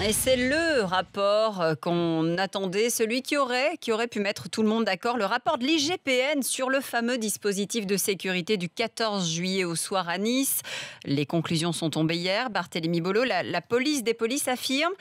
Et c'est le rapport qu'on attendait, celui qui aurait pu mettre tout le monde d'accord. Le rapport de l'IGPN sur le fameux dispositif de sécurité du 14 juillet au soir à Nice. Les conclusions sont tombées hier. Barthélémy Bolo, la police des polices affirme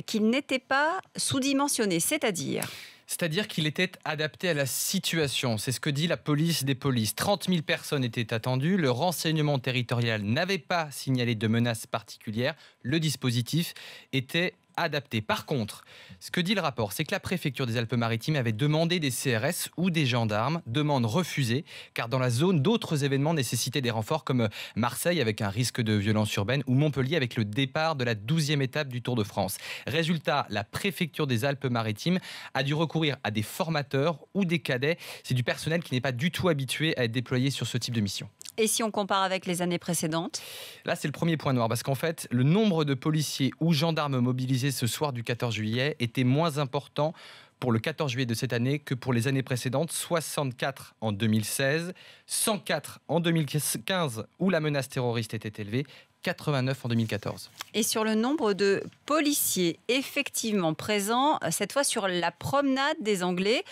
qu'il n'était pas sous-dimensionné, C'est-à-dire qu'il était adapté à la situation. C'est ce que dit la police des polices. 30 000 personnes étaient attendues. Le renseignement territorial n'avait pas signalé de menaces particulières. Le dispositif était adapté. Par contre, ce que dit le rapport, c'est que la préfecture des Alpes-Maritimes avait demandé des CRS ou des gendarmes, demande refusée, car dans la zone, d'autres événements nécessitaient des renforts comme Marseille avec un risque de violence urbaine ou Montpellier avec le départ de la 12e étape du Tour de France. Résultat, la préfecture des Alpes-Maritimes a dû recourir à des formateurs ou des cadets. C'est du personnel qui n'est pas du tout habitué à être déployé sur ce type de mission. Et si on compare avec les années précédentes ? Là, c'est le premier point noir, parce qu'en fait, le nombre de policiers ou gendarmes mobilisés ce soir du 14 juillet était moins important pour le 14 juillet de cette année que pour les années précédentes, 64 en 2016, 104 en 2015 où la menace terroriste était élevée, 89 en 2014. Et sur le nombre de policiers effectivement présents, cette fois sur la promenade des Anglais,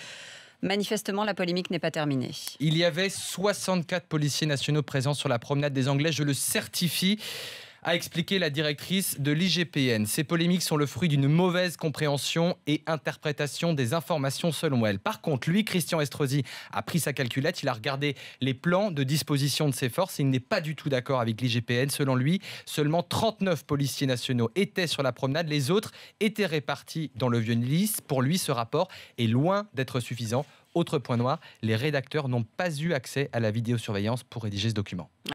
manifestement, la polémique n'est pas terminée. Il y avait 64 policiers nationaux présents sur la promenade des Anglais, je le certifie, a expliqué la directrice de l'IGPN. Ces polémiques sont le fruit d'une mauvaise compréhension et interprétation des informations selon elle. Par contre, lui, Christian Estrosi, a pris sa calculette, il a regardé les plans de disposition de ses forces et il n'est pas du tout d'accord avec l'IGPN. Selon lui, seulement 39 policiers nationaux étaient sur la promenade, les autres étaient répartis dans le Vieux-Nice. Pour lui, ce rapport est loin d'être suffisant. Autre point noir, les rédacteurs n'ont pas eu accès à la vidéosurveillance pour rédiger ce document.